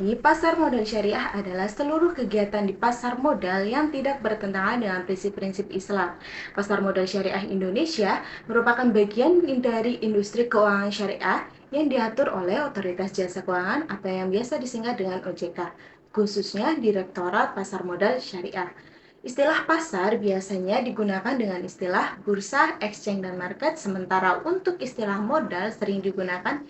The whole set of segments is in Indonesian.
Jadi, pasar modal syariah adalah seluruh kegiatan di pasar modal yang tidak bertentangan dengan prinsip-prinsip Islam. Pasar modal syariah Indonesia merupakan bagian dari industri keuangan syariah yang diatur oleh Otoritas Jasa Keuangan atau yang biasa disingkat dengan OJK, khususnya Direktorat Pasar Modal Syariah. Istilah pasar biasanya digunakan dengan istilah bursa, exchange, dan market, sementara untuk istilah modal sering digunakan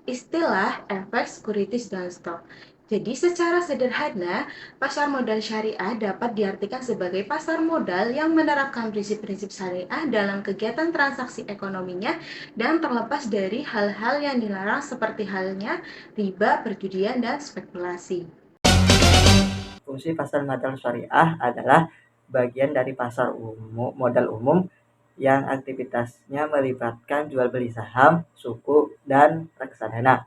istilah efek, securities, dan stok. Jadi secara sederhana, pasar modal syariah dapat diartikan sebagai pasar modal yang menerapkan prinsip-prinsip syariah dalam kegiatan transaksi ekonominya dan terlepas dari hal-hal yang dilarang seperti halnya riba, perjudian, dan spekulasi. Fungsi pasar modal syariah adalah bagian dari pasar modal umum yang aktivitasnya melibatkan jual beli saham, suku, dan reksadana.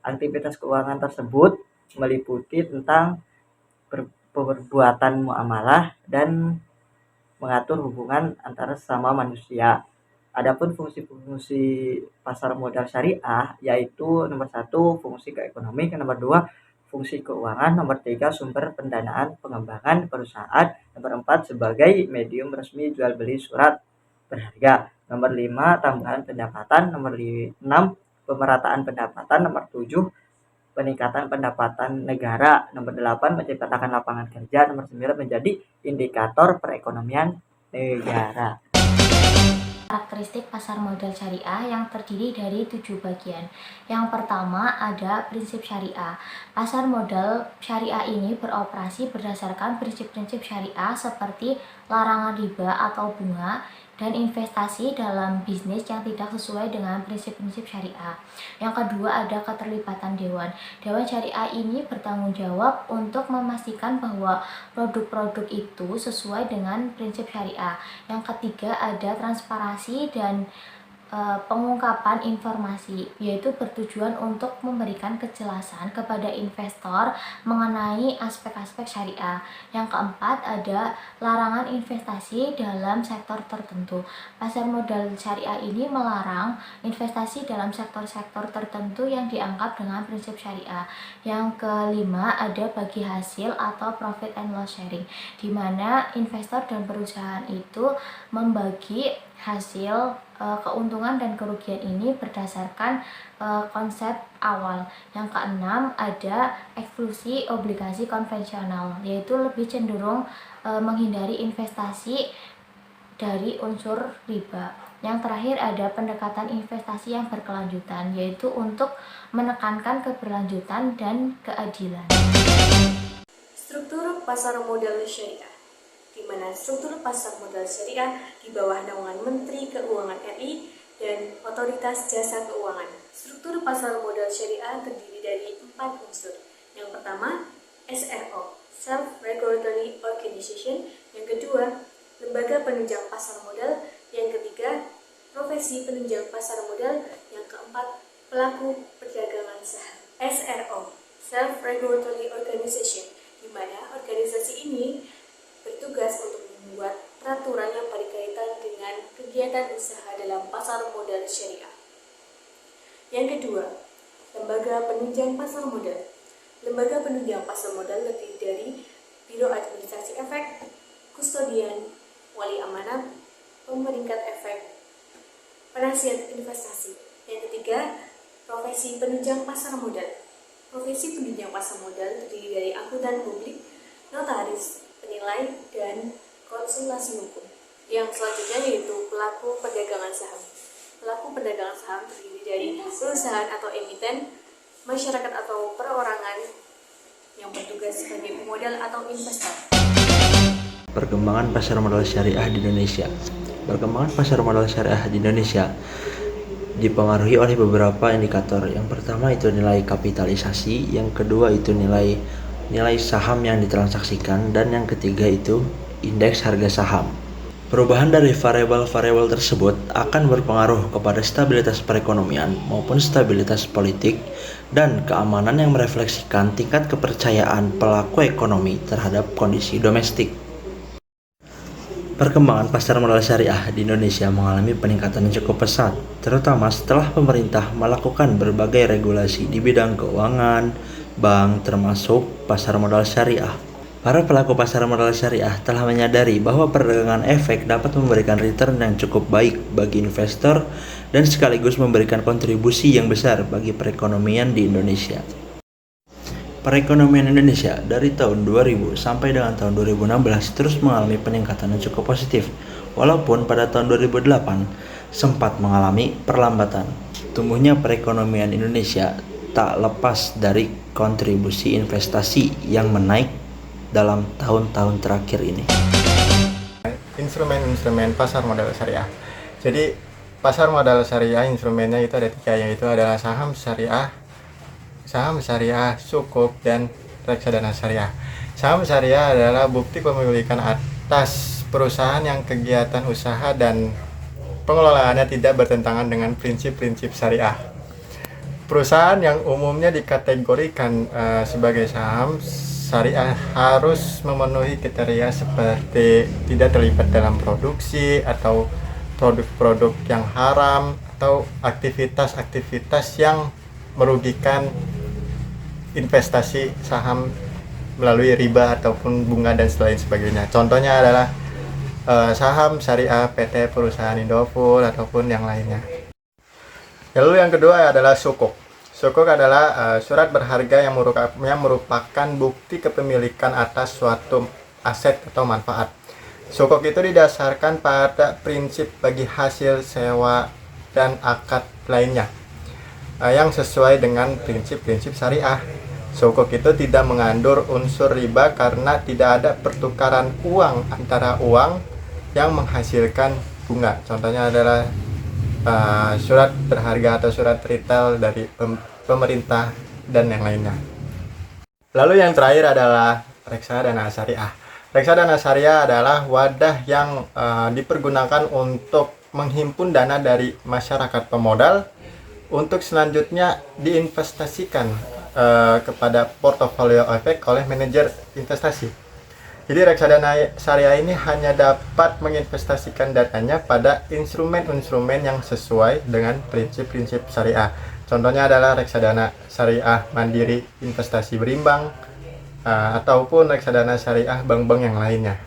Aktivitas keuangan tersebut meliputi tentang perbuatan muamalah dan mengatur hubungan antara sesama manusia. Adapun fungsi-fungsi pasar modal syariah yaitu nomor 1 fungsi keekonomi, nomor 2 fungsi keuangan, nomor 3 sumber pendanaan pengembangan perusahaan, nomor 4 sebagai medium resmi jual beli surat berharga, nomor 5 tambahan pendapatan, nomor 6 pemerataan pendapatan, nomor 7 peningkatan pendapatan negara, nomor 8 menciptakan lapangan kerja, nomor 9 menjadi indikator perekonomian negara. Karakteristik pasar modal syariah yang terdiri dari 7 bagian. Yang pertama ada prinsip syariah. Pasar modal syariah ini beroperasi berdasarkan prinsip-prinsip syariah seperti larangan riba atau bunga dan investasi dalam bisnis yang tidak sesuai dengan prinsip-prinsip syariah. Yang kedua ada keterlibatan dewan. Dewan syariah ini bertanggung jawab untuk memastikan bahwa produk-produk itu sesuai dengan prinsip syariah. Yang ketiga ada transparansi dan pengungkapan informasi, yaitu bertujuan untuk memberikan kejelasan kepada investor mengenai aspek-aspek syariah. Yang keempat ada larangan investasi dalam sektor tertentu. Pasar modal syariah ini melarang investasi dalam sektor-sektor tertentu yang dianggap dengan prinsip syariah. Yang kelima ada bagi hasil atau profit and loss sharing, di mana investor dan perusahaan itu membagi hasil keuntungan dan kerugian ini berdasarkan konsep awal. Yang keenam ada eksklusi obligasi konvensional, yaitu lebih cenderung menghindari investasi dari unsur riba. Yang terakhir ada pendekatan investasi yang berkelanjutan, yaitu untuk menekankan keberlanjutan dan keadilan. Struktur pasar modal syariah, di mana struktur pasar modal syariah di bawah naungan Menteri Keuangan RI dan Otoritas Jasa Keuangan. Struktur pasar modal syariah terdiri dari 4 unsur. Yang pertama, SRO, Self-Regulatory Organization. Yang kedua, lembaga penunjang pasar modal. Yang ketiga, profesi penunjang pasar modal. Yang keempat, pelaku perdagangan saham. SRO, Self-Regulatory Organization, di mana organisasi ini bertugas untuk membuat peraturan yang berkaitan dengan kegiatan usaha dalam pasar modal syariah. Yang kedua, lembaga penunjang pasar modal. Lembaga penunjang pasar modal terdiri dari Biro Administrasi Efek, Kustodian, Wali Amanat, Pemeringkat Efek, Penasihat Investasi. Yang ketiga, profesi penunjang pasar modal. Profesi penunjang pasar modal terdiri dari akuntan publik, notaris, penilai, dan konsultasi hukum. Yang selanjutnya yaitu pelaku perdagangan saham. Pelaku perdagangan saham terdiri dari perusahaan atau emiten, masyarakat atau perorangan yang bertugas sebagai pemodal atau investor. Perkembangan pasar modal syariah di Indonesia. Perkembangan pasar modal syariah di Indonesia dipengaruhi oleh beberapa indikator. Yang pertama itu nilai kapitalisasi, yang kedua itu nilai saham yang ditransaksikan, dan yang ketiga itu indeks harga saham. Perubahan dari variabel-variabel tersebut akan berpengaruh kepada stabilitas perekonomian maupun stabilitas politik dan keamanan yang merefleksikan tingkat kepercayaan pelaku ekonomi terhadap kondisi domestik. Perkembangan pasar modal syariah di Indonesia mengalami peningkatan yang cukup pesat, terutama setelah pemerintah melakukan berbagai regulasi di bidang keuangan, bank termasuk pasar modal syariah. Para pelaku pasar modal syariah telah menyadari bahwa perdagangan efek dapat memberikan return yang cukup baik bagi investor dan sekaligus memberikan kontribusi yang besar bagi perekonomian di Indonesia. Perekonomian Indonesia dari tahun 2000 sampai dengan tahun 2016 terus mengalami peningkatan yang cukup positif, walaupun pada tahun 2008 sempat mengalami perlambatan. Tumbuhnya perekonomian Indonesia tak lepas dari kontribusi investasi yang menaik dalam tahun-tahun terakhir ini. Instrumen-instrumen pasar modal syariah. Jadi pasar modal syariah instrumennya itu ada 3, yaitu adalah saham syariah, sukuk, dan reksadana syariah. Saham syariah adalah bukti pemilikan atas perusahaan yang kegiatan usaha dan pengelolaannya tidak bertentangan dengan prinsip-prinsip syariah. Perusahaan yang umumnya dikategorikan sebagai saham syariah harus memenuhi kriteria seperti tidak terlibat dalam produksi atau produk-produk yang haram atau aktivitas-aktivitas yang merugikan investasi saham melalui riba ataupun bunga dan lain sebagainya. Contohnya adalah saham syariah PT perusahaan Indofood ataupun yang lainnya. Lalu yang kedua adalah sukuk. Sukuk adalah surat berharga yang merupakan bukti kepemilikan atas suatu aset atau manfaat. Sukuk itu didasarkan pada prinsip bagi hasil sewa dan akad lainnya yang sesuai dengan prinsip-prinsip syariah. Sukuk itu tidak mengandung unsur riba karena tidak ada pertukaran uang antara uang yang menghasilkan bunga. Contohnya adalah surat berharga atau surat retail dari pemerintah dan yang lainnya. Lalu yang terakhir adalah reksadana syariah. Reksadana syariah adalah wadah yang dipergunakan untuk menghimpun dana dari masyarakat pemodal untuk selanjutnya diinvestasikan kepada portofolio efek oleh manajer investasi. Jadi reksadana syariah ini hanya dapat menginvestasikan dananya pada instrumen-instrumen yang sesuai dengan prinsip-prinsip syariah. Contohnya adalah reksadana syariah mandiri investasi berimbang ataupun reksadana syariah bank-bank yang lainnya.